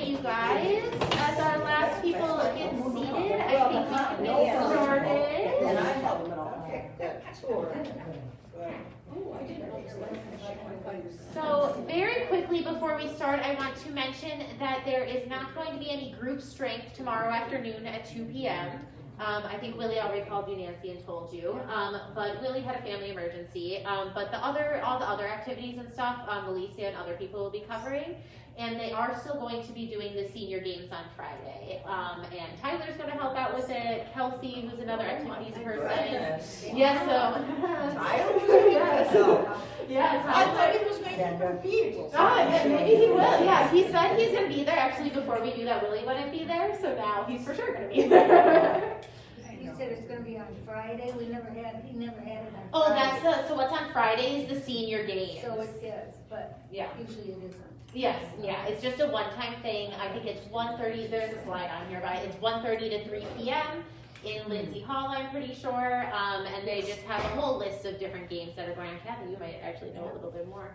right, you guys, as our last people get seated, I think we can get started. And I help them all. Okay, good. So very quickly before we start, I want to mention that there is not going to be any group strength tomorrow afternoon at 2 p.m. I think Willie already called you, Nancy, and told you. But Willie had a family emergency. But all the other activities and stuff, Melissa and other people will be covering. And they are still going to be doing the senior games on Friday. And Tyler's going to help out with it. Kelsey, who's another activities person. Yes, so. Tyler? Yes. I thought he was making for people. Maybe he will. Yeah, he said he's going to be there. Actually, before we knew that Willie wouldn't be there, so now he's for sure going to be there. He said it's going to be on Friday. He never had it on Friday. Oh, so what's on Friday is the senior games. So it is, but yeah, usually it isn't. Yes, yeah, it's just a one-time thing. I think it's 1:30. There's a slide on here, but it's 1:30 to 3 p.m. in Lindsay Hall, I'm pretty sure. And they just have a whole list of different games that are going on. Kathy, you might actually know a little bit more.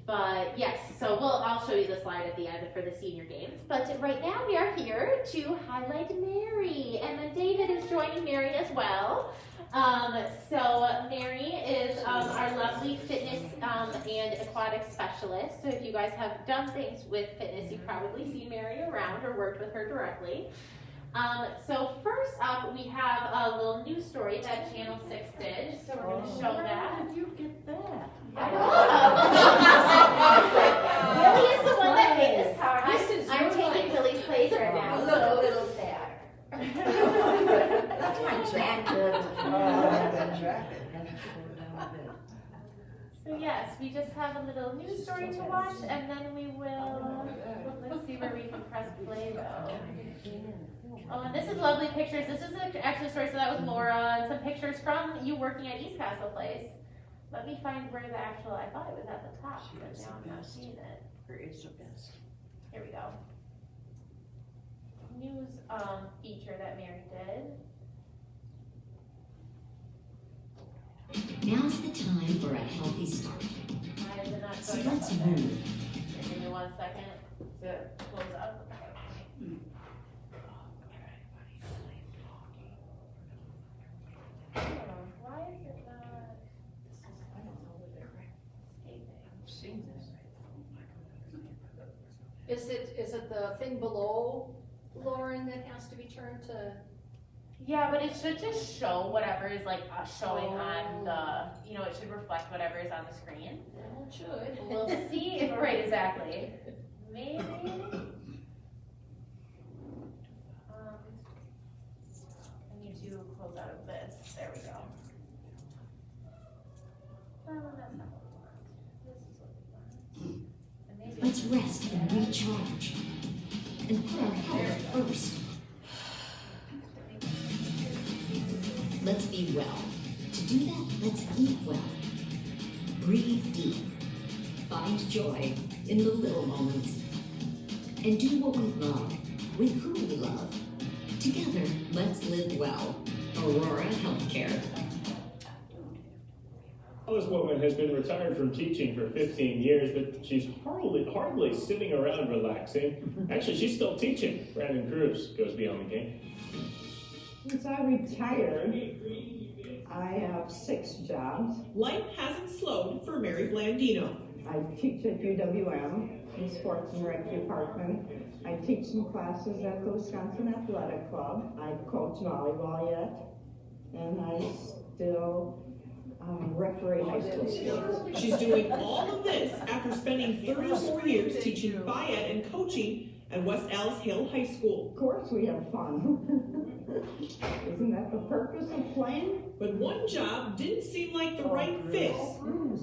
But yes, so I'll show you the slide at the end for the senior games. But right now we are here to highlight Mary, and then David is joining Mary as well. So Mary is our lovely fitness and aquatic specialist. So if you guys have done things with fitness, you've probably seen Mary around or worked with her directly. So first up, we have a little news story that Channel 6 did. So we're going to show that. How did you get that? I know. Billy is the one that made this power. I'm taking Billy's place right now. Look a little sad. That's my jacket. So yes, we just have a little news story to watch, and then we will, let's see where we can press play though. Oh, and this is lovely pictures. This is actually a story, so that was Laura, and some pictures from you working at East Castle Place. Let me find where the actual, I thought it was at the top, but now I'm not seeing it. Her is the best. Here we go. News feature that Mary did. Now's the time for a healthy start. Why is it not So going let's up? move. Give me 1 second to close up. Why is it not I don't know where they're escaping? seen this. Is it the thing below, Lauren, that has to be turned to? Yeah, but it should just show whatever is like showing on the, it should reflect whatever is on the screen. Well, it should. We'll see if, right, exactly. Maybe. I need to close out of this. There we go. Oh, that's not what we want. This is what we want. And maybe Let's rest and recharge. And put our health first. Let's be well. To do that, let's eat well. Breathe deep. Find joy in the little moments. And do what we love, with who we love. Together, let's live well. Aurora Healthcare. This woman has been retired from teaching for 15 years, but she's hardly sitting around relaxing. Actually, she's still teaching. Brandon Cruz goes beyond the game. Since I retired, I have 6 jobs. Life hasn't slowed for Mary Blandino. I teach at UWM in sports and rec department. I teach some classes at the Wisconsin Athletic Club. I coach volleyball yet, and I still referee high school sports. She's doing all of this after spending 34 years teaching biat and coaching at West Allis Hill High School. Of course we have fun. Isn't that the purpose of playing? But one job didn't seem like the right fit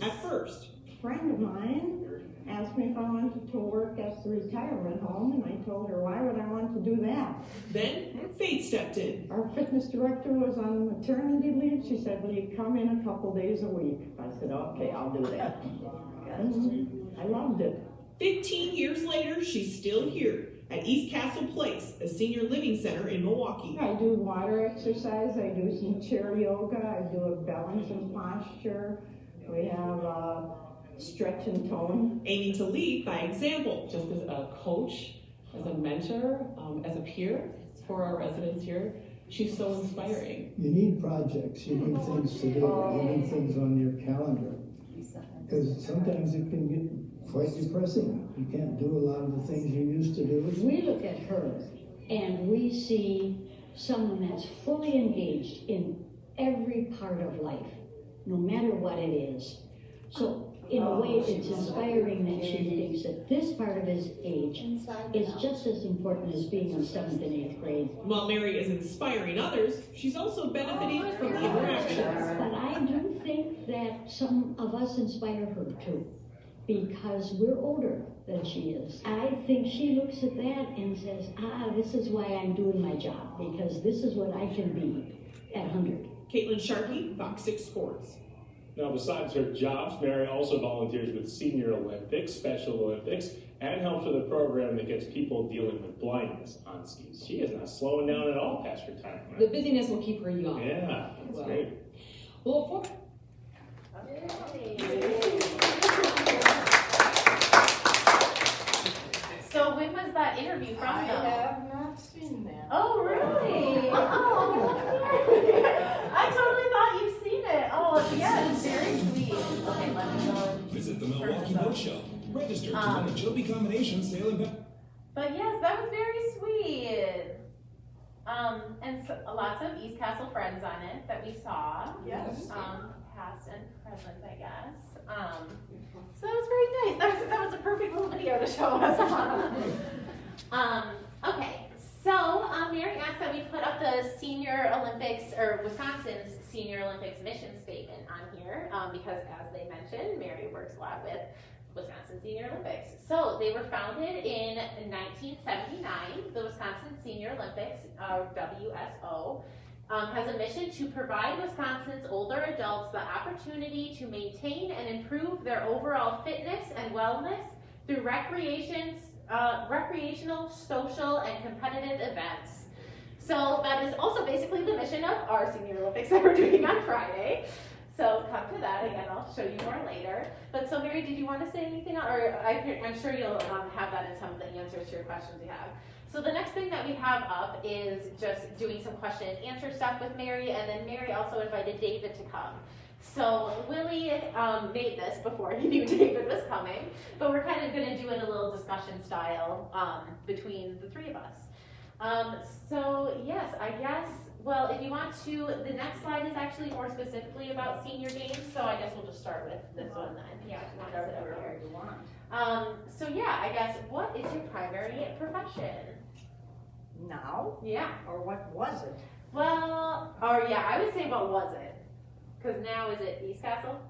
at first. A friend of mine asked me if I wanted to work at the retirement home, and I told her, why would I want to do that? Then fate stepped in. Our fitness director was on maternity leave. She said, will you come in a couple days a week? I said, okay, I'll do that. I loved it. 15 years later, she's still here at East Castle Place, a senior living center in Milwaukee. I do water exercise. I do some chair yoga. I do a balance and posture. We have stretch and tone. aiming to lead by example. Just as a coach, as a mentor, as a peer for our residents here. She's so inspiring. You need projects, you need things to do, you need things on your calendar. Because sometimes it can get quite depressing. You can't do a lot of the things you used to do. We look at her and we see someone that's fully engaged in every part of life, no matter what it is. So in a way, it's inspiring that she thinks that this part of his age is just as important as being in 7th and 8th grade. While Mary is inspiring others, she's also benefiting from the interactions. But I do think that some of us inspire her too, because we're older than she is. I think she looks at that and says, this is why I'm doing my job, because this is what I can be at 100. Caitlin Sharkey, Fox 6 Sports. Now, besides her jobs, Mary also volunteers with Senior Olympics, Special Olympics, and helps with a program that gets people dealing with blindness on skis. She is not slowing down at all past retirement. The busyness will keep her young. Yeah, that's great. Well, So when was that interview from I though? have not seen that. Oh, really? Oh, I totally thought you've seen it. Oh, yeah, it's very sweet. Okay, let me go. Visit the Milwaukee Boat Show. Register to win a Joby combination sailing back. But yes, that was very sweet. And so, lots of East Castle friends on it that we saw. Yes. Past and present, I guess. So that was very nice. That was a perfect little video to show us. Okay, so Mary asked that we put up the Senior Olympics, or Wisconsin's Senior Olympics mission statement on here, because as they mentioned, Mary works a lot with Wisconsin Senior Olympics. So they were founded in 1979. The Wisconsin Senior Olympics, WSO, has a mission to provide Wisconsin's older adults the opportunity to maintain and improve their overall fitness and wellness through recreational, social, and competitive events. So that is also basically the mission of our Senior Olympics that we're doing on Friday. So come to that, again, I'll show you more later. But so Mary, did you want to say anything? Or I'm sure you'll have that in some of the answers to your questions you have. So the next thing that we have up is just doing some question and answer stuff with Mary, and then Mary also invited David to come. So Willie made this before he knew David was coming, but we're kind of going to do it a little discussion style between the three of us. So yes, I guess, well, if you want to, the next slide is actually more specifically about senior games, so I guess we'll just start with this one then. Yeah, if you want to sit over here. So yeah, I guess, what is your primary profession? Now? Yeah. Or what was it? Well, or yeah, I would say what was it? Because now is it East Castle?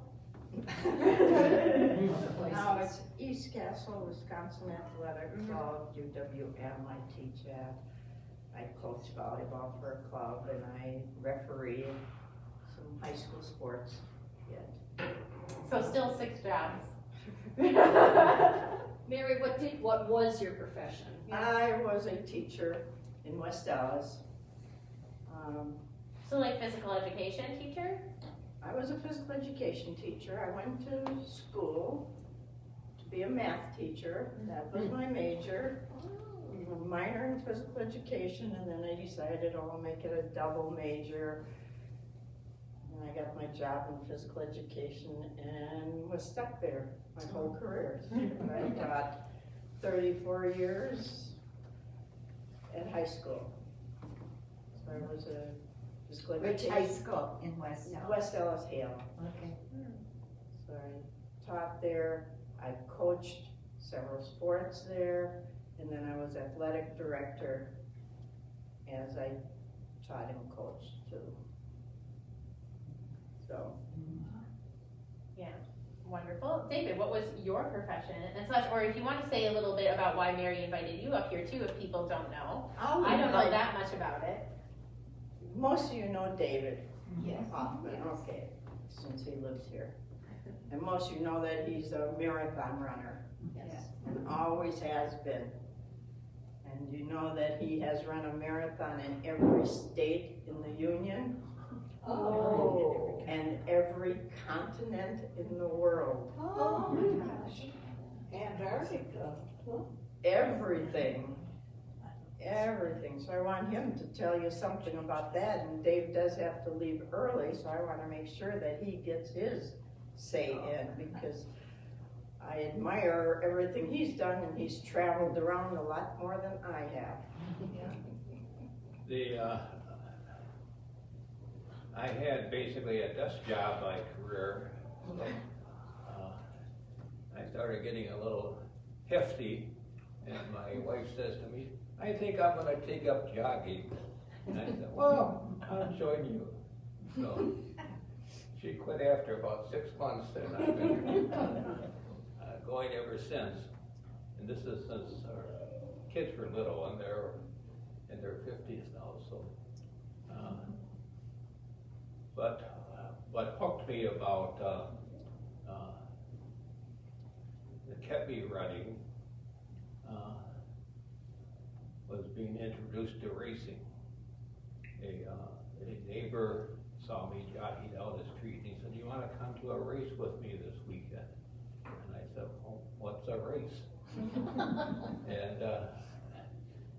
Now it's East Castle, Wisconsin Athletic Club, UWM I teach at. I coach volleyball for a club and I referee some high school sports yet. So still 6 jobs. Mary, what was your profession? I was a teacher in West Dallas. So like physical education teacher? I was a physical education teacher. I went to school to be a math teacher. That was my major. A minor in physical education, and then I decided I'll make it a double major. And I got my job in physical education and was stuck there my whole career. I taught 34 years at high school. So I was a physical education. Which high school in West Dallas? West Dallas Hale. Okay. So I taught there. I coached several sports there. And then I was athletic director as I taught and coached too. So. Yeah, wonderful. David, what was your profession and such? Or if you want to say a little bit about why Mary invited you up here too, if people don't know. I don't know that much about it. Most of you know David. Yes. Hoffman, okay, since he lives here. And most of you know that he's a marathon runner. Yes. And always has been. And you know that he has run a marathon in every state in the union. Oh. And every continent in the world. Oh my gosh. Antarctica. Everything. Everything. So I want him to tell you something about that, and Dave does have to leave early, so I want to make sure that he gets his say in, because I admire everything he's done, and he's traveled around a lot more than I have. I had basically a desk job by career. So, I started getting a little hefty, and my wife says to me, I think I'm going to take up jogging. And I said, well, I'll join you. So she quit after about 6 months, and I've been going ever since. And this is since our kids were little, and they're in their 50s now. So, but what hooked me about that kept me running was being introduced to racing. A neighbor saw me jogging down the street, and he said, "Do you want to come to a race with me this weekend?" And I said, "Oh, what's a race?" And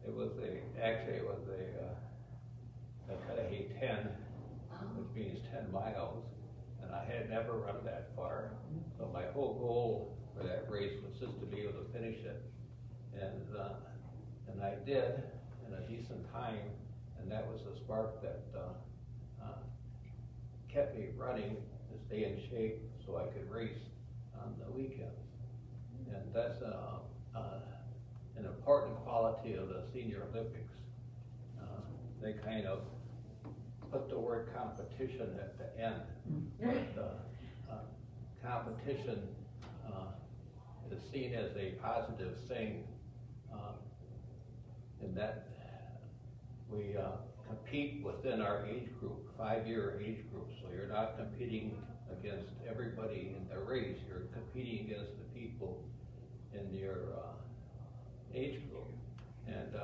it was a Cudahy 10, which means 10 miles, and I had never run that far. So my whole goal for that race was just to be able to finish it, and I did in a decent time, and that was the spark that kept me running to stay in shape so I could race on the weekends. And that's an important quality of the Senior Olympics. They kind of put the word competition at the end. But competition is seen as a positive thing, in that we compete within our age group, 5-year age group. So you're not competing against everybody in the race, you're competing against the people in your age group. And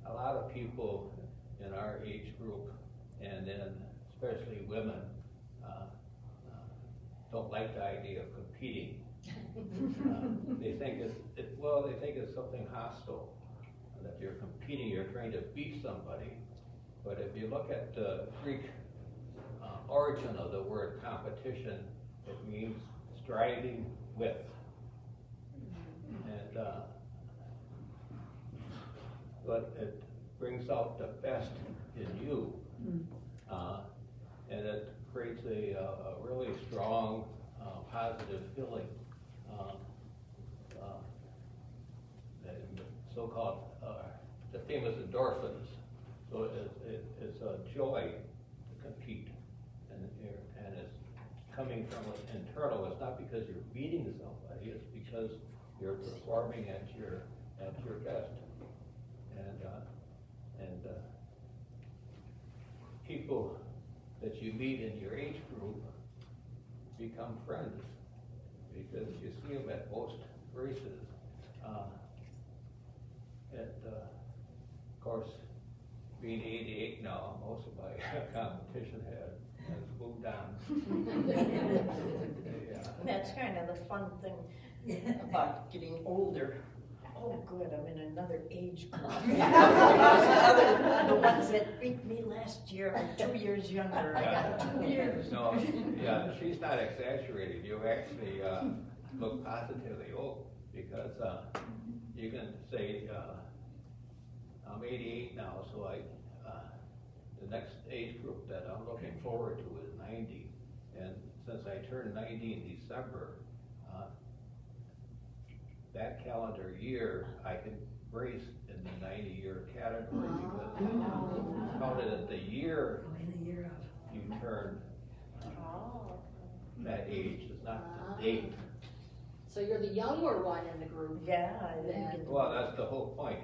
a lot of people in our age group, and then especially women, don't like the idea of competing. They think it's something hostile, that you're competing, you're trying to beat somebody. But if you look at the Greek origin of the word competition, it means striving with. And but it brings out the best in you, and it creates a really strong, positive feeling. So-called the famous endorphins. So it's a joy to compete, and it's coming from internal. It's not because you're beating somebody. It's because you're performing at your best. And people that you meet in your age group become friends, because you see them at most races. Of course, being 88 now, most of my competition has moved on. Yeah. That's kind of the fun thing about getting older. Oh, good, I'm in another age group. The ones that beat me last year are 2 years younger. I got 2 years. No, yeah, she's not exaggerating. You actually look positively old, because you can say, I'm 88 now, so the next age group that I'm looking forward to is 90. And since I turned 90 in December, that calendar year, I can race in the 90-year category, because it's counted as the year you turn that age. It's not the date. So you're the younger one in the group. Yeah, I didn't get Well, that's the whole point.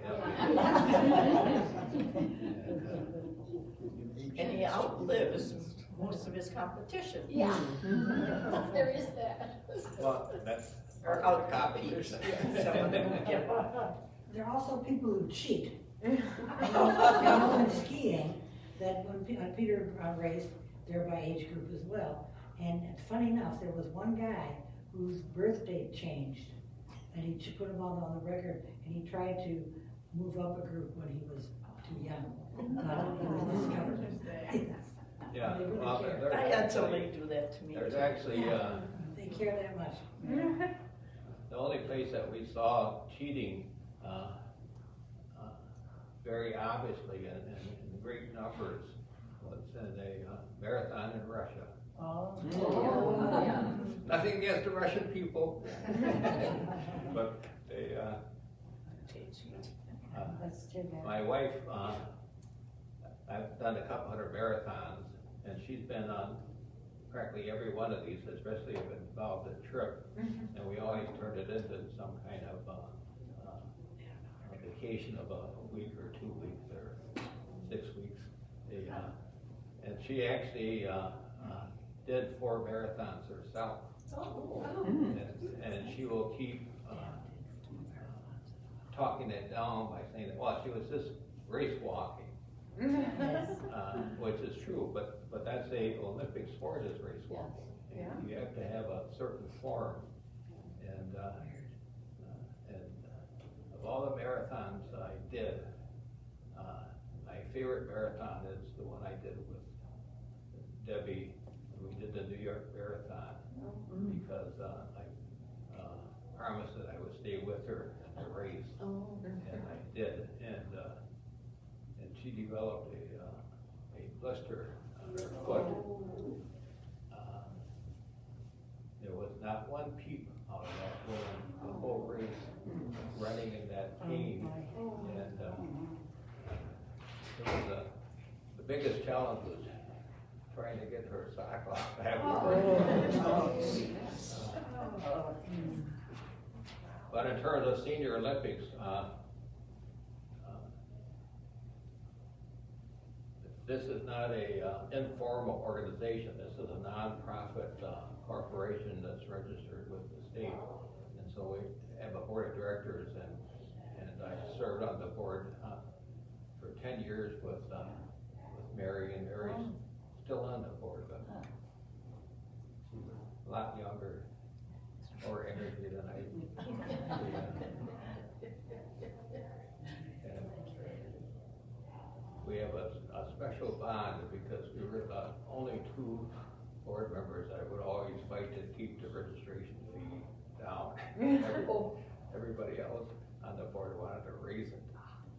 And he outlives most of his competition. Yeah. There is that. Well, that's Or out-competes. Some of them give up. There are also people who cheat. I know in skiing that when Peter raced, they're by age group as well. And funny enough, there was one guy whose birthday changed, and he put them all on the record, and he tried to move up a group when he was too young. He was discovered. Yeah, They really well, care. there's I had actually- somebody do that to me. There's too. actually, They care that much. the only place that we saw cheating, very obviously in great numbers was in a marathon in Russia. Oh. Nothing against the Russian people, but they, That's too bad. my wife, I've done a couple hundred marathons, and she's been on practically every one of these, especially if it involved a trip, and we always turned it into some kind of a vacation of a week or 2 weeks or 6 weeks. And she actually did 4 marathons herself. And she will keep talking it down by saying that, well, she was just race walking, which is true, but that's a Olympic sport is race walking. Yeah. You have to have a certain form, and of all the marathons I did, my favorite marathon is the one I did with Debbie. We did the New York Marathon because I promised that I would stay with her in the race, and I did. And she developed a blister on her foot. There was not one peep out of that woman the whole race, running in that pain. And it was the biggest challenge was trying to get her sock off afterwards. But in terms of Senior Olympics, this is not a informal organization. This is a nonprofit corporation that's registered with the state. And so we have a board of directors, and I served on the board for 10 years with Mary, and Mary's still on the board, but she's a lot younger, more energy than I. We have a special bond because we were the only 2 board members that would always fight to keep the registration fee down. Everybody else on the board wanted to raise it,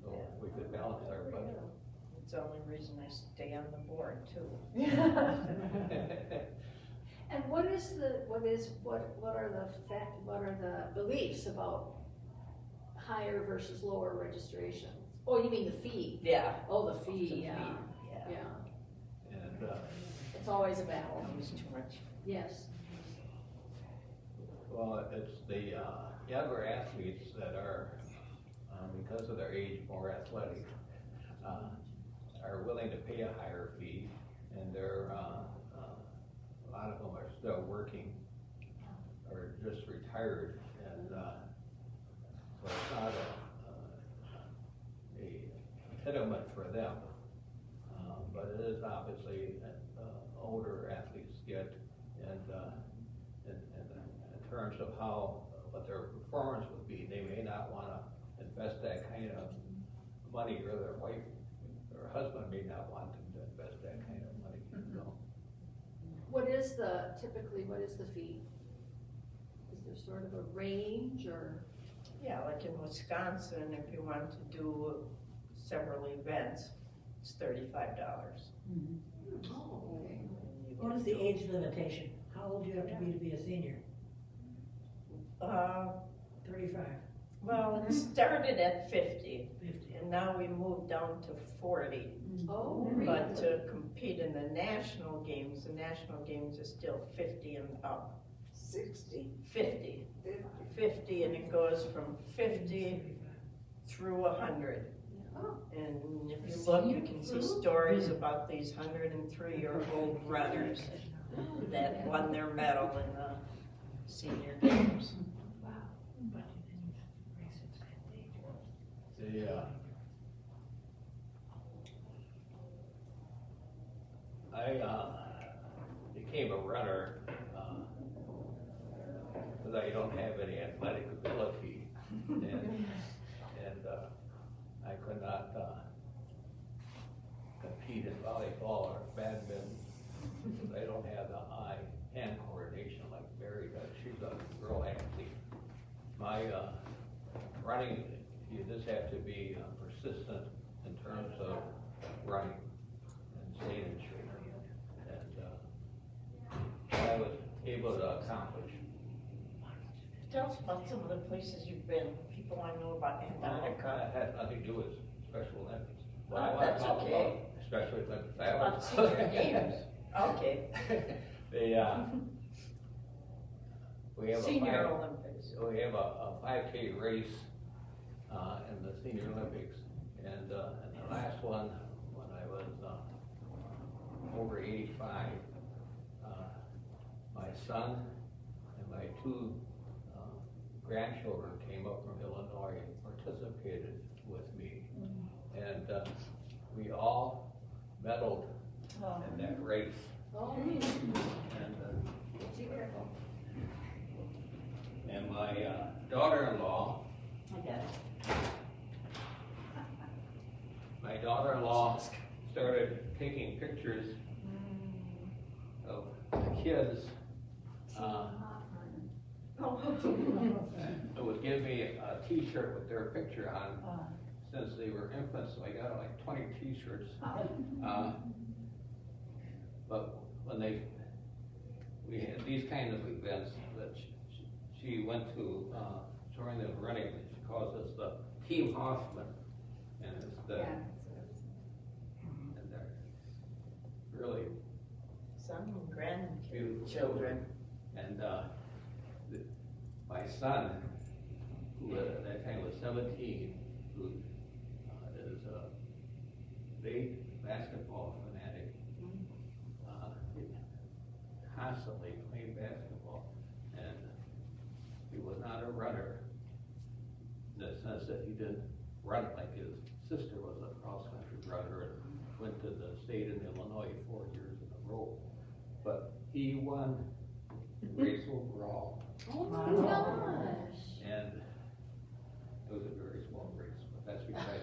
so we could balance our budget. It's the only reason I stay on the board too. And what are the beliefs about higher versus lower registration? Oh, you mean the fee? Yeah. Oh, the fee, yeah. Yeah. And It's always a battle. Always too much. Yes. well, it's the younger athletes that are, because of their age, more athletic, are willing to pay a higher fee, and they're a lot of them are still working or just retired, and so it's not a impediment for them, but it is obviously older athletes get, and in terms of what their performance would be, they may not want to invest that kind of money, or their wife or husband may not want them to invest that kind of money. So. What is the fee? Is there sort of a range, or? Yeah, like in Wisconsin, if you want to do several events, it's $35. Oh, okay. What is the age limitation? How old do you have to be a senior? 35. Well, it started at 50, 50. and now we moved down to 40. Oh, But to compete in the national games is still 50 and up. 60. 50. 50, and it goes from 50 through 100. And if you look, you can see stories about these 103-year-old runners that won their medal in the senior games. became a runner, because I don't have any athletic ability, and I could not compete in volleyball or badminton, because I don't have the eye-hand coordination like Mary does. She's a real athlete. My running, you just have to be persistent in terms of running and staying in shape. And I was able to accomplish. Tell us about some of the places you've been. People want to know about Antarctica. That has nothing to do with Special Olympics. What Oh, I want that's to talk okay. about Special Olympics. I About was- senior games. Okay. We have Senior a Olympics. we have a 5K race in the Senior Olympics, and the last one, when I was over 85, my son and my two grandchildren came up from Illinois and participated with me, and we all medaled in that race. And my daughter-in-law, started taking pictures of the kids. It would give me a T-shirt with their picture on, since they were infants, so I got like 20 T-shirts. But when we had these kind of events that she went to join the running, she calls us the Team Hoffman, and it's the, and they're really Son and beautiful grandchildren. And my son, who at that time was 17, who is a big basketball fanatic, constantly playing basketball, and he was not a runner in the sense that he didn't run like his sister was a cross-country runner and went to the state in Illinois 4 years in a row. But he won the race overall. Oh my gosh. And it was a very small race, but that's because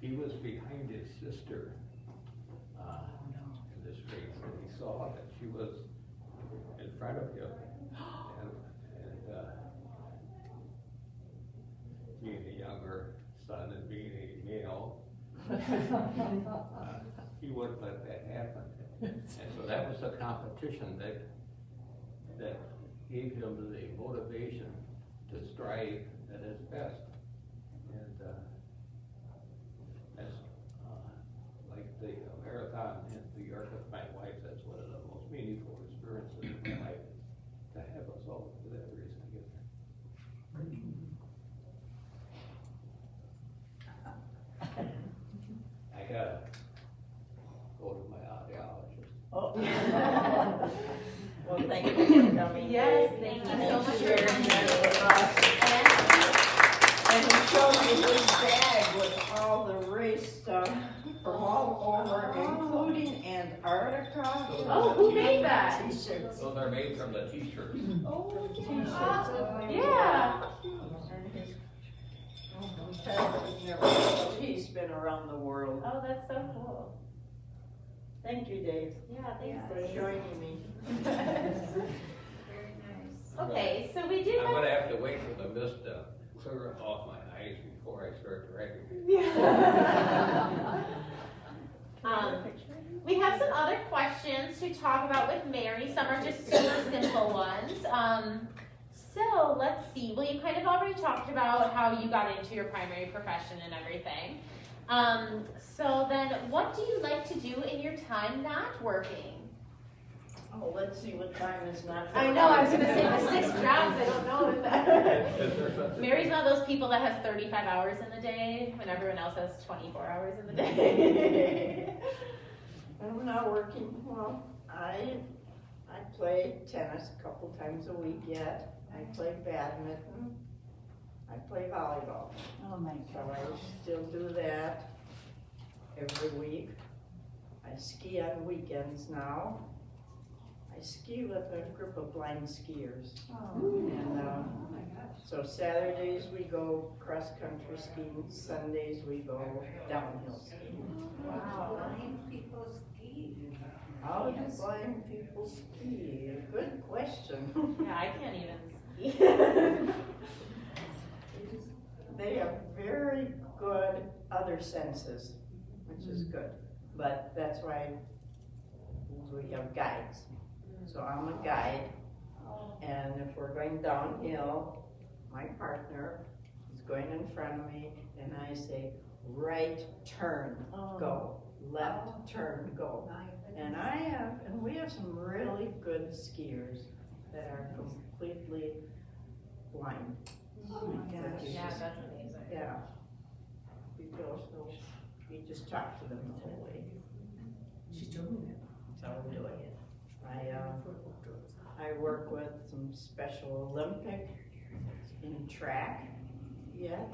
he was behind his sister in this race, and he saw that she was in front of him. And being a younger son and being a male, he wouldn't let that happen. And so that was a competition that gave him the motivation to strive at his best. And that's like the marathon in New York with my wife, that's one of the most meaningful experiences in my life, to have us all do that race together. I gotta go to my audiologist. Oh. Well, thank you for coming. Yes, thank you so much for sharing that with us. And he showed me his bag with all the race stuff from all over, including Antarctica. Oh, who made that? T-shirts. Those are made from the T-shirts. Oh, T-shirts. Yeah. He's been around the world. Oh, that's so cool. Thank you, Dave. Yeah, thanks. For joining me. Very nice. Okay, so we did I'm gonna have to wait for the mist to clear off my eyes before I start dragging. We have some other questions to talk about with Mary. Some are just super simple ones. So let's see. Well, you kind of already talked about how you got into your primary profession and everything. So then, what do you like to do in your time not working? Oh, let's see what time is not. I know, I was going to say the 6 jobs, I don't know if that. Mary's one of those people that has 35 hours in the day when everyone else has 24 hours in the day. I'm not working. Well, I play tennis a couple times a week yet. I play badminton. I play volleyball. Oh my So I still do that every week. I ski on weekends now. I ski with a group of blind skiers. And so Saturdays we go cross-country skiing, Sundays we go downhill skiing. Wow. Blind people ski. How do blind people ski? Good question. Yeah, I can't even ski. They have very good other senses, which is good. But that's why we have guides. So I'm a guide, and if we're going downhill, my partner is going in front of me, and I say, right turn, go, left turn, go. And we have some really good skiers that are completely blind. Oh my gosh. Yeah, that's amazing. Yeah. We just talk to them the whole way. She's doing it. That's how we're doing it. I work with some Special Olympic in track yet.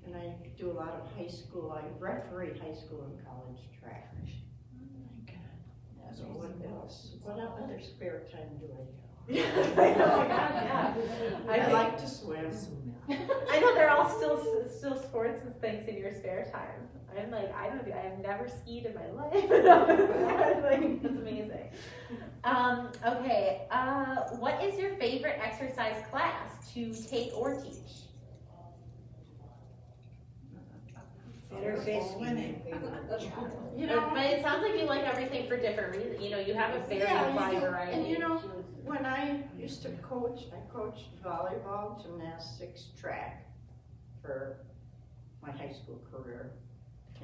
And I do a lot of high school, I referee high school and college track. Yeah, so what else? What other spare time do I have? Oh my God, yeah. I like to swim. I know they're all still sports and things in your spare time. I'm like, I've never skied in my life. Like, that's amazing. Okay, what is your favorite exercise class to take or teach? Swimming. You know, But it sounds like you like everything for different reasons. You know, you have a very wide variety. And you know, when I used to coach, I coached volleyball, gymnastics, track for my high school career.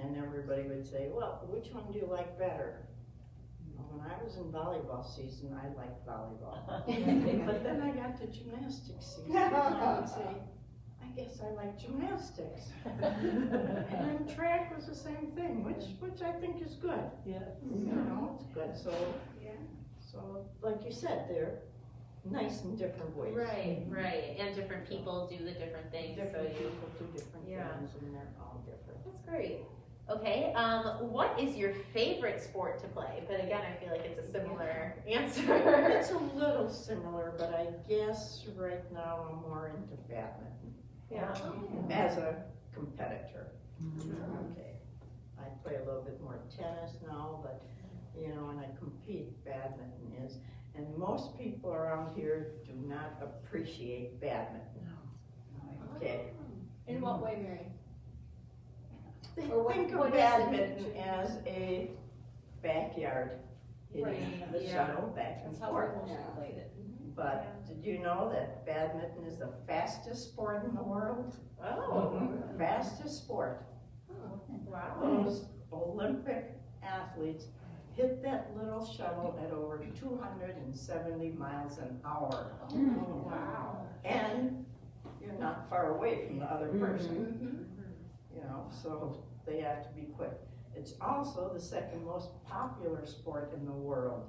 And everybody would say, well, which one do you like better? Well, when I was in volleyball season, I liked volleyball. But then I got to gymnastics season, and I would say, I guess I like gymnastics. And then track was the same thing, which I think is good. Yeah. You know, it's good. So like you said, they're nice in different ways. Right, right. And different people do the different things. Different so people do different Yeah. things, and they're all different. That's great. Okay, what is your favorite sport to play? But again, I feel like it's a similar answer. It's a little similar, but I guess right now I'm more into badminton. Yeah. As a competitor. Okay. I play a little bit more tennis now, but you know, when I compete, badminton is. And most people around here do not appreciate badminton. Okay. In what way, Mary? They Or what- think of what is badminton it? as a backyard hitting Right, the yeah. shuttle back and That's how I forth. mostly played it. But did you know that badminton is the fastest sport in the world? Oh, Fastest sport. wow. Those Olympic athletes hit that little shuttle at over 270 miles an hour. Wow. And you're not far away from the other person. You know, so they have to be quick. It's also the second most popular sport in the world.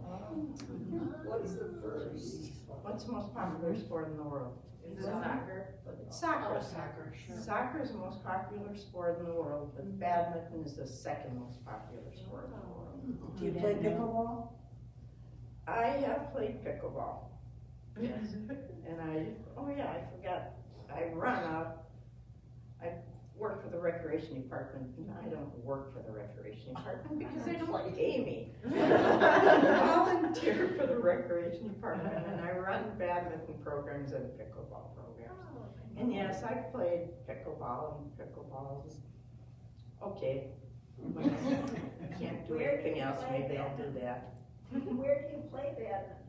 What's the first? What's the most popular sport in the world? Soccer. Soccer. Oh, soccer, sure. Soccer is the most popular sport in the world, but badminton is the second most popular sport in the world. Do you play pickleball? I have played pickleball. Yes. And I forgot, I work for the recreation department, and I don't work for the recreation department because they don't pay me. I volunteer for the recreation department, and I run badminton programs and pickleball programs. And yes, I've played pickleball, and pickleball is okay. When I can't do anything else, maybe I'll do that. Where do you play badminton?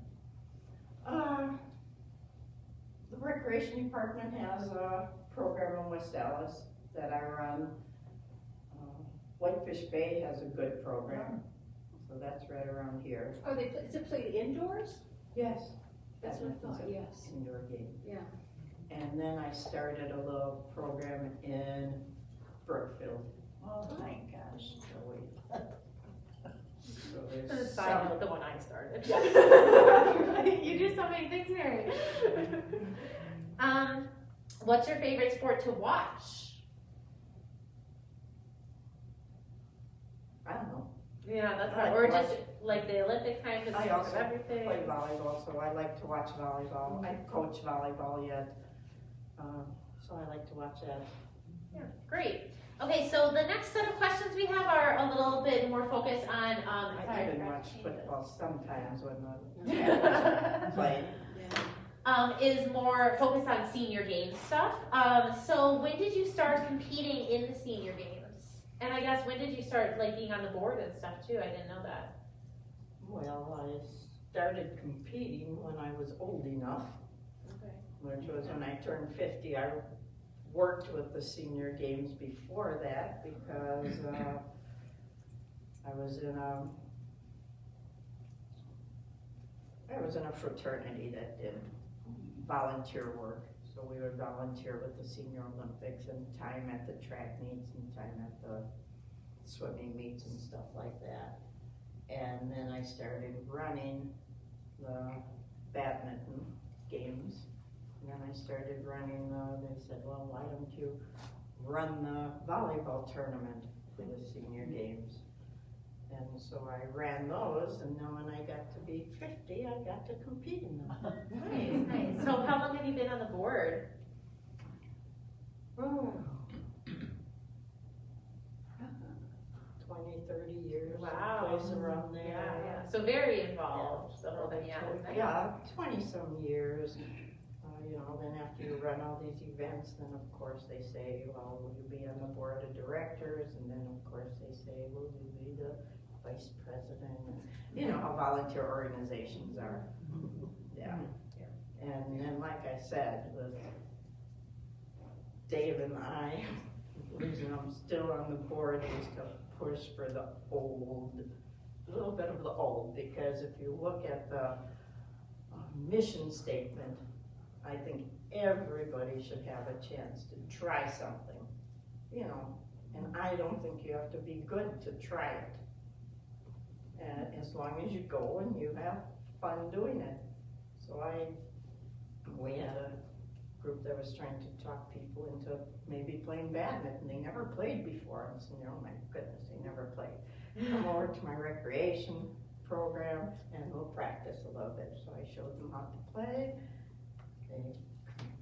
The recreation department has a program in West Dallas that I run. Whitefish Bay has a good program, so that's right around here. Oh, is it played indoors? Yes. That's what I thought, Badminton's yes. an indoor game. Yeah. And then I started a little program in Brookfield. Oh my gosh. So there's It's side some- note, the one I started. You do so many things, Mary. What's your favorite sport to watch? I don't know. Yeah, that's I right. Or like just like the Olympic kind of I of also everything. play volleyball, so I like to watch volleyball. I coach volleyball yet, so I like to watch that. Yeah, great. Okay, so the next set of questions we have are a little bit more focused on, I even watch football sometimes when the playing. is more focused on senior games stuff. So when did you start competing in the senior games? And I guess when did you start like being on the board and stuff too? I didn't know that. Well, I started competing when I was old enough, Okay. which was when I turned 50. I worked with the senior games before that because I was in a fraternity that did volunteer work. So we would volunteer with the Senior Olympics and time at the track meets and time at the swimming meets and stuff like that. And then I started running the badminton games. And then I started running they said, well, why don't you run the volleyball tournament for the senior games? And so I ran those, and then when I got to be 50, I got to compete in them. Nice, nice. So how long have you been on the board? Oh, 20, 30 years, Wow. someplace around there. Yeah, yeah. So very involved the whole thing, yeah. Nice. Yeah, 20-some years. Then after you run all these events, then of course they say, well, will you be on the board of directors? And then of course they say, will you be the vice president? You know how volunteer organizations are. Yeah. And then, like I said, with Dave and I, the reason I'm still on the board is to push for the old, a little bit of the old, because if you look at the mission statement, I think everybody should have a chance to try something, and I don't think you have to be good to try it. And as long as you go and you have fun doing it. So we had a group that was trying to talk people into maybe playing badminton. They never played before. I said, oh my goodness, they never played. Come over to my recreation program and we'll practice a little bit. So I showed them how to play. They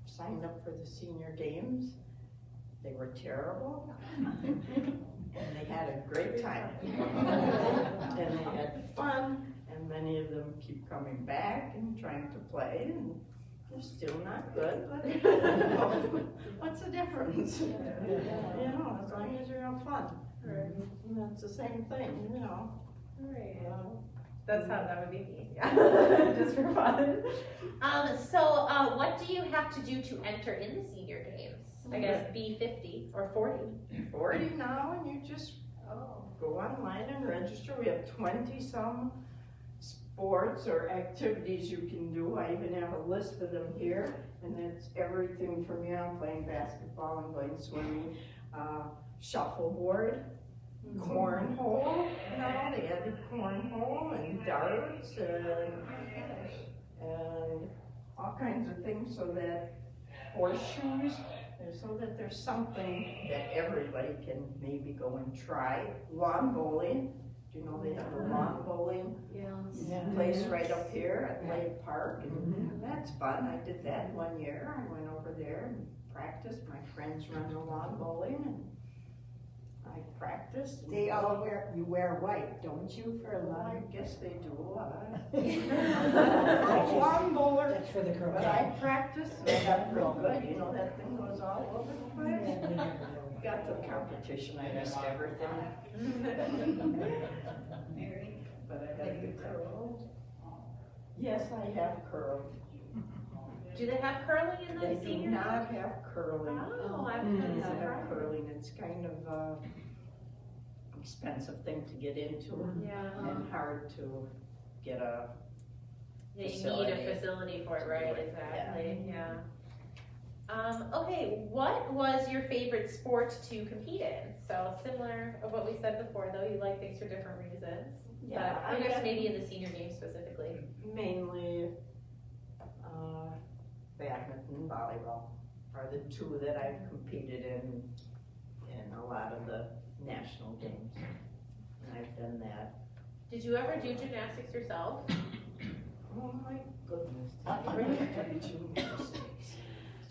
signed up for the senior games. They were terrible. And they had a great time. And they had fun, and many of them keep coming back and trying to play, and they're still not good, but what's the difference? As long as you have fun. Right. That's the same thing, Right. That's how that would be me, yeah. Just for fun. So what do you have to do to enter in the senior games? I guess be 50 or 40. 40 now, and you just go online and register. We have 20-some sports or activities you can do. I even have a list of them here, and it's everything from playing basketball and playing swimming, shuffleboard, cornhole. They had cornhole and darts and all kinds of things, so that horseshoes. So that there's something that everybody can maybe go and try. Lawn bowling. Do you know they have a lawn bowling place right up here at Lake Park? And that's fun. I did that one year. I went over there and practiced. My friends run the lawn bowling, and I practiced. You wear white, don't you, for a lawn? I guess they do. I'm a lawn bowler. That's for the girls. But I practiced, and I got real good. That thing goes all over the place. Got to the competition, I missed everything. But I had a good curl. Yes, I have curled. Do they have curling in the They do senior? not have curling. Oh, I've They heard do not that. have curling. It's kind of expensive thing to get into Yeah. and hard to get a Yeah, you need facility. a facility for it, right? Yeah. Exactly. Yeah. Okay, what was your favorite sport to compete in? So similar of what we said before, though, you like things for different reasons. Yeah, But I guess maybe in the senior games specifically. mainly badminton and volleyball are the two that I've competed in a lot of the national games. And I've done that Did you ever do gymnastics yourself? Oh my goodness. Gymnastics.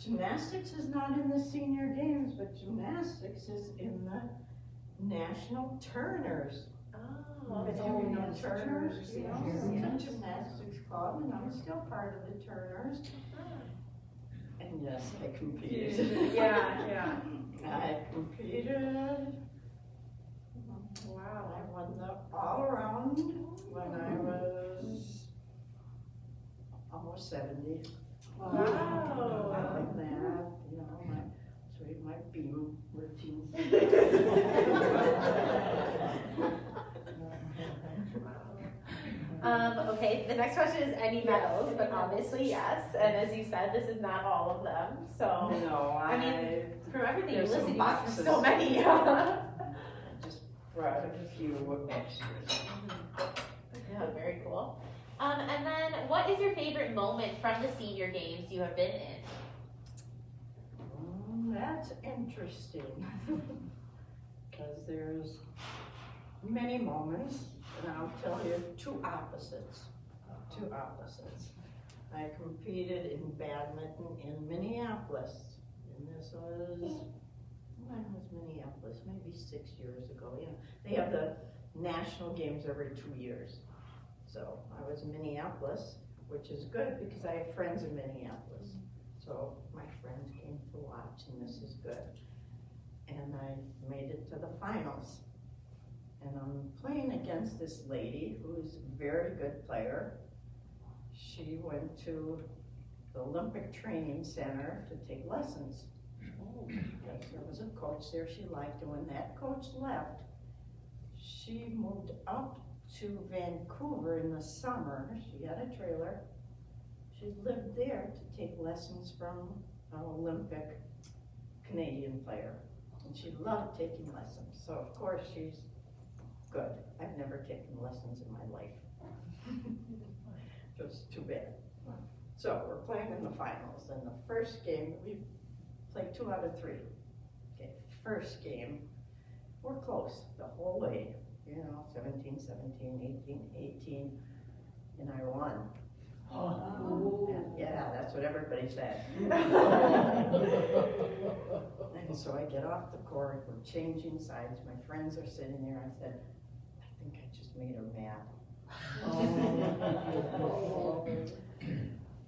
Gymnastics is not in the senior games, but gymnastics is in the national turners. Oh, But have you known Turners? You know, it's a gymnastics club, and I'm still part of the Turners. And yes, I competed. Yeah. I competed. Wow. I won the all around when I was almost 70. Wow. I like that, you know, my beam routines. Okay, the next question is any medals, but obviously yes, and as you said, this is not all of them, so. No, I mean, from everything you're there's some listing, boxes. there's so many. I just brought a few extras. Yeah, very cool. And then what is your favorite moment from the senior games you have been in? That's interesting. Because there's many moments, and I'll tell you two opposites. I competed in badminton in Minneapolis, and this was, when was Minneapolis? Maybe 6 years ago. You know, they have the national games every 2 years. So I was in Minneapolis, which is good because I have friends in Minneapolis. So my friends came to watch, and this is good. And I made it to the finals. And I'm playing against this lady who's a very good player. She went to the Olympic Training Center to take lessons. Because there was a coach there she liked, and when that coach left, she moved up to Vancouver in the summer. She had a trailer. She lived there to take lessons from an Olympic Canadian player. And she loved taking lessons. So of course she's good. I've never taken lessons in my life. Just too bad. So we're playing in the finals, and the first game, we played 2 out of 3. Okay, first game, we're close the whole way. You know, 17, 17, 18, 18, and I won. Yeah, that's what everybody said. And so I get off the court, we're changing sides, my friends are sitting there, I said, I think I just made her mad.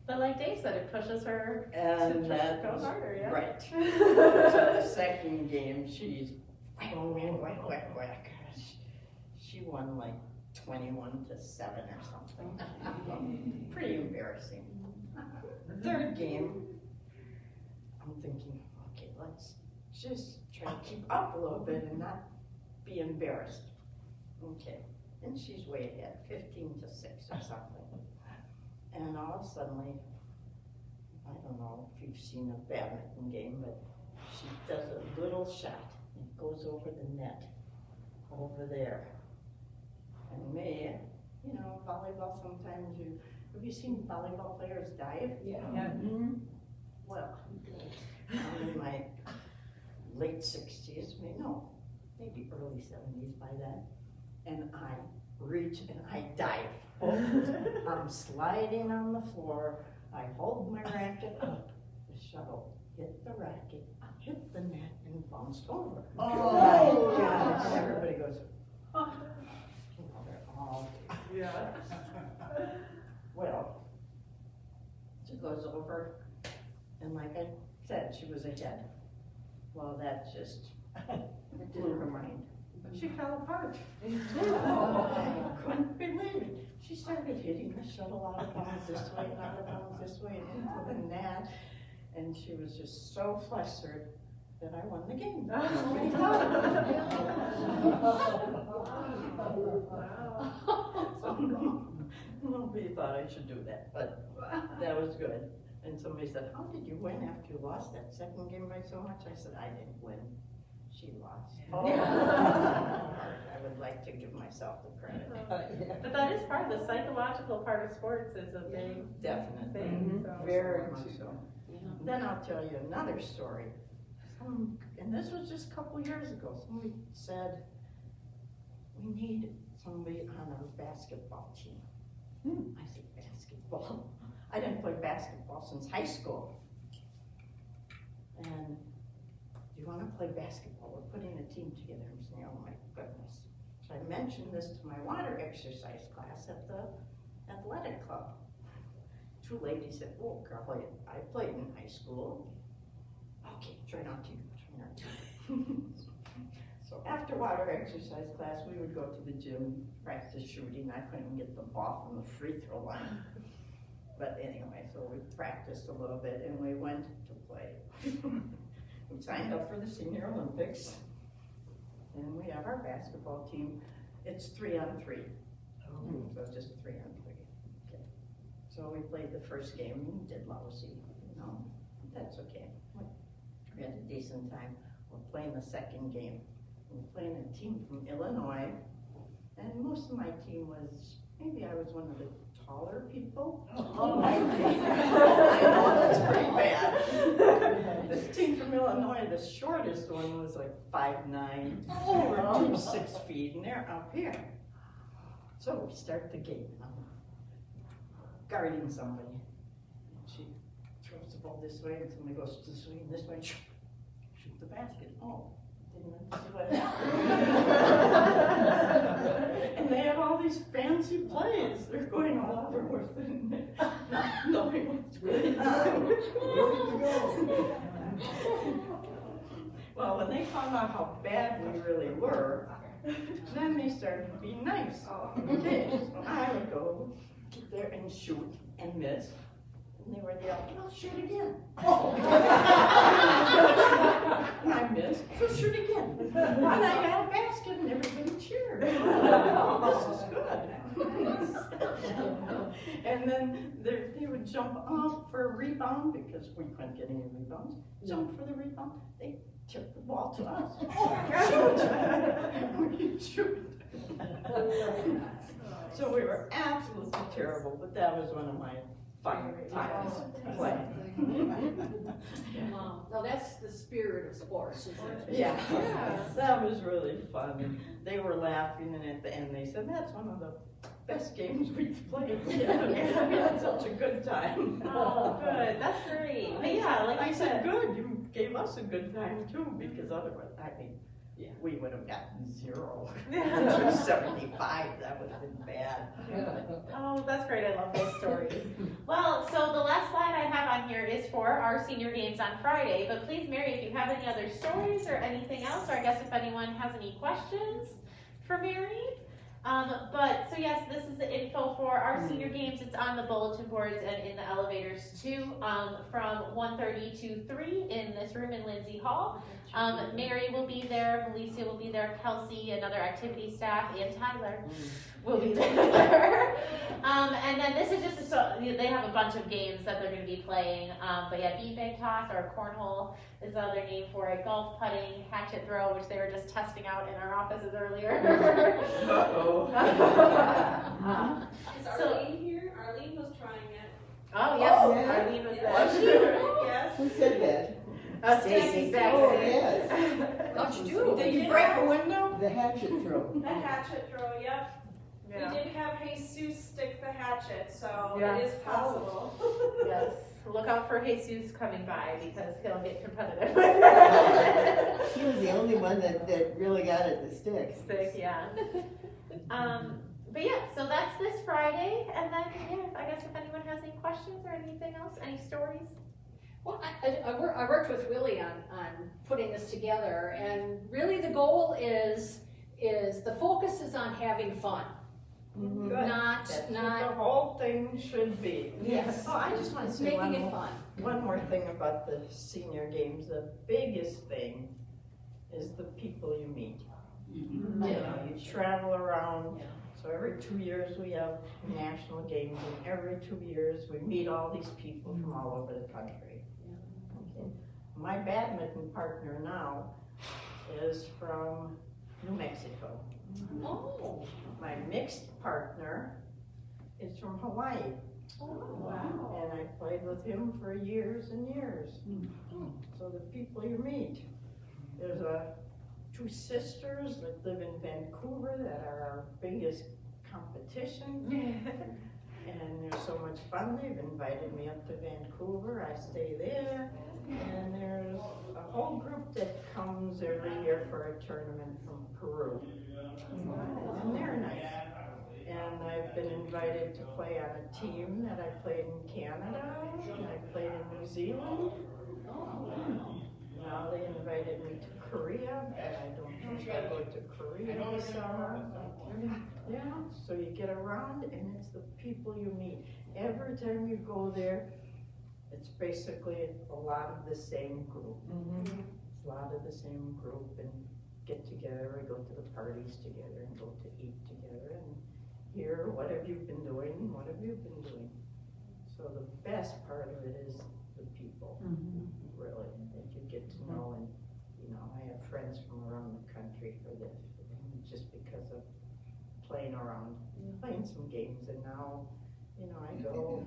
But like Dave said, it pushes her And to that go was harder, yeah? right. So the second game, she's whack. She won like 21-7 or something. Pretty embarrassing. Third game, I'm thinking, okay, let's just try to keep up a little bit and not be embarrassed. Okay, and she's way ahead, 15-6 or something. And all of a sudden, I don't know if you've seen a badminton game, but she does a little shot and it goes over the net, over there. And me, you know, volleyball sometimes have you seen volleyball players dive? Yeah. Mm-hmm. Well, I'm in my late 60s, maybe early 70s by then, and I reach and I dive. I'm sliding on the floor, I hold my racket up, the shuttle hit the racket, hit the net, and bounced over. Oh, gosh. And everybody goes, oh. They're all, Yeah. well, she goes over, and like I said, she was ahead. Well, that just blew her mind. She fell apart. I couldn't believe it. She started hitting the shuttle out of bounds this way, and out of bounds this way, and into the net. And she was just so flustered that I won the game. Nobody thought I should do that, but that was good. And somebody said, how did you win after you lost that second game by so much? I said, I didn't win. She lost. I would like to give myself the credit. But that is part of the psychological part of sports is a big Definitely. thing. So. Very much so. Then I'll tell you another story. And this was just a couple years ago. Somebody said, we need somebody on our basketball team. I said, basketball? I didn't play basketball since high school. And do you want to play basketball? We're putting a team together. I'm saying, oh my goodness. So I mentioned this to my water exercise class at the athletic club. Two ladies said, oh, girl, I played in high school. Okay, join our team, join our team. So after water exercise class, we would go to the gym, practice shooting. I couldn't get the ball from the free throw line. But anyway, so we practiced a little bit and we went to play. We signed up for the Senior Olympics. And we have our basketball team. It's 3-on-3. So it's just 3-on-3. Okay. So we played the first game and we did lousy, you know. That's okay. We had a decent time. We're playing the second game. We're playing a team from Illinois. And most of my team was, maybe I was one of the taller people. Oh, I know that's pretty bad. This team from Illinois, the shortest one was like 5'9". We're all 6 feet, and they're up here. So we start the game. I'm guarding somebody. She throws the ball this way, and somebody goes this way and this way. Shoot the basket. Oh. Didn't see what happened. And they have all these fancy plays. They're going all over with it, not knowing what's going on. Well, when they found out how bad we really were, then they started to be nice. Okay, so I would go there and shoot and miss. And they were yelling, "I'll shoot again." Oh. And I missed, so shoot again. And I got a basket and everybody cheered. Oh, this is good. And then they would jump up for a rebound because we couldn't get any rebounds. Jump for the rebound. They tipped the ball to us. Oh, shoot. We shoot. So we were absolutely terrible, but that was one of my fun times playing. Now that's the spirit of sports, isn't it? Yeah, that was really fun. They were laughing, and at the end they said, "That's one of the best games we've played." We had such a good time. Oh, good. That's great. But yeah, like I you said, said, good. You gave us a good time too, because otherwise, I mean, we would have gotten 0. 275. That would have been bad. Oh, that's great. I love those stories. Well, so the last slide I have on here is for our senior games on Friday. But please, Mary, if you have any other stories or anything else, or I guess if anyone has any questions for Mary. But so yes, this is the info for our senior games. It's on the bulletin boards and in the elevators too, from 1:30 to 3 in this room in Lindsay Hall. Mary will be there, Melissa will be there, Kelsey, another activity staff, and Tyler will be there. And then this is just, they have a bunch of games that they're going to be playing. But yeah, beanbag toss or cornhole is the other name for it. Golf putting, hatchet throw, which they were just testing out in our offices earlier. Is Arlene here? Arlene was trying it. Oh, yes, Oh, yeah. Arlene was there. Was she? Yes. Who said that? Stacy's back Oh, there. yes. What'd you do? Did you break a window? The hatchet throw. The hatchet throw, yep. Yeah. We did have Jesus stick the hatchet, so Yeah. it is possible. Yes, look out for Jesus coming by because he'll get competitive with it. She was the only one that really got it to stick. Sick, yeah. But yeah, so that's this Friday, and then yeah, I guess if anyone has any questions or anything else, any stories. Well, I worked with Willie on putting this together, and really the goal is the focus is on having fun. Good. Not That's what the whole thing should be. Yes. Oh, I just want to It's say making it fun. one more thing about the senior games. The biggest thing is the people you meet. You know, you travel around. Yeah. So every 2 years we have national games, and every 2 years we meet all these people from all over the country. Okay. My badminton partner now is from New Mexico. Oh. My mixed partner is from Hawaii. Oh, wow. And I played with him for years and years. So the people you meet, there's two sisters that live in Vancouver that are our biggest competition. And they're so much fun. They've invited me up to Vancouver. I stay there. And there's a whole group that comes every year for a tournament from Peru. And they're nice. And I've been invited to play on a team that I played in Canada, and I played in New Zealand. Now they invited me to Korea, and I don't think I'll go to Korea this summer. Yeah, so you get around and it's the people you meet. Every time you go there, it's basically a lot of the same group. It's a lot of the same group and get together, we go to the parties together and go to eat together and hear what have you been doing, what have you been doing. So the best part of it is the people, really, that you get to know. And you know, I have friends from around the country for this, just because of playing around, playing some games. And now, you know, I go,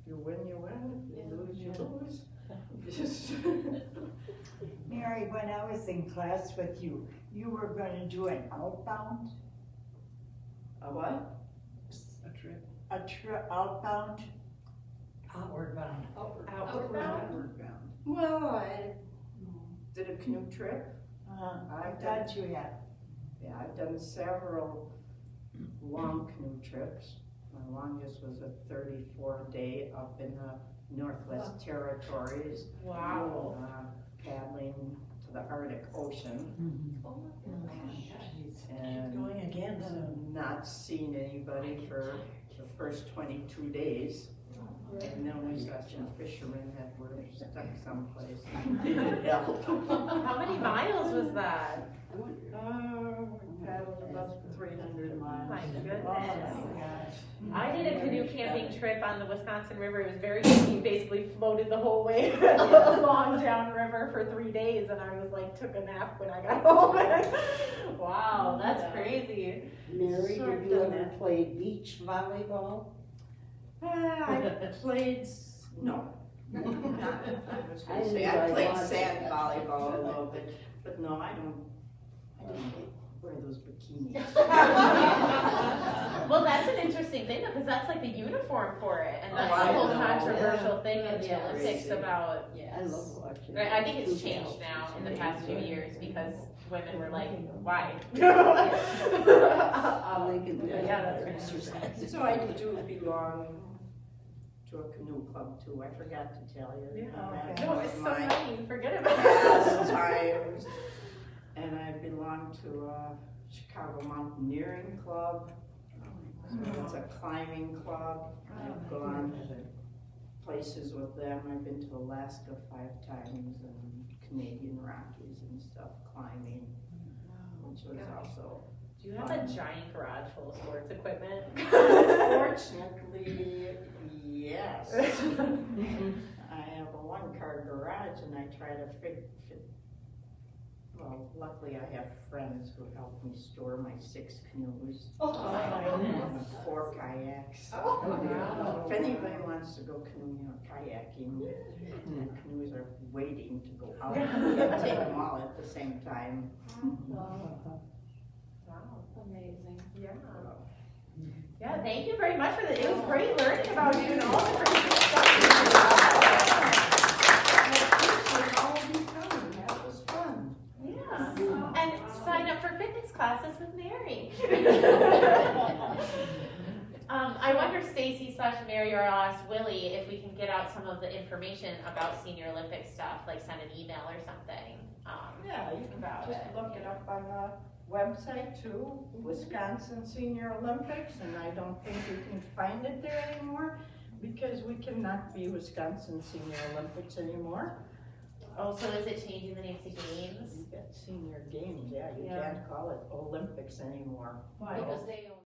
you win, you win, if you lose, you lose. Just Mary, when I was in class with you, you were gonna do an outbound? A what? A trip outbound? Outward bound. Outward bound. Well, I did a canoe trip. I thought you had. Yeah, I've done several long canoe trips. My longest was a 34-day up in the Northwest Territories. Wow. Paddling to the Arctic Ocean. And Going again soon. not seeing anybody for the first 22 days. And then we saw some fishermen that were stuck someplace. Needed help. How many miles was that? We paddled about 300 miles. My goodness. Oh my gosh. I did a canoe camping trip on the Wisconsin River. It was very easy. You basically floated the whole way along downriver for 3 days, and I was like, took a nap when I got home. Wow, that's crazy. Mary, So did you ever play beach volleyball? I played, no. I was gonna say, I I played watched sand it. volleyball a little bit, but no, I don't wear those bikinis. Well, that's an interesting thing, though, because that's like the uniform for it, and that's I the whole know. controversial thing in the Yeah. Olympics about. I love watching. Right, I think it's changed now in the past few years because women were like, why? Yeah, that's interesting. So I do belong to a canoe club too, I forgot to tell you. That's No, one it's of so my funny, forget about it. pastimes. And I belong to a Chicago Mountaineering Club. So it's a climbing club. I've gone places with them. I've been to Alaska 5 times and Canadian Rockies and stuff, climbing, which was also Do you have a giant garage full of sports equipment? Unfortunately, yes. I have a 1-car garage and I try to fit. Well, luckily I have friends who help me store my 6 canoes. And 4 kayaks. If anybody wants to go canoeing or kayaking, the canoes are waiting to go out. You can't take them all at the same time. Wow, amazing. Yeah. Yeah, thank you very much for that. It was great learning about you and all the crazy stuff. All of you coming, that was fun. Yeah. And sign up for fitness classes with Mary. I wonder, Stacy/Mary, or I'll ask Willie if we can get out some of the information about Senior Olympic stuff, like send an email or something. Yeah, you can just look it up on the website too, Wisconsin Senior Olympics, and I don't think you can find it there anymore because we cannot be Wisconsin Senior Olympics anymore. Oh, so is it changing the name to Games? You got Senior Games, yeah, you can't call it Olympics anymore. Why? Because they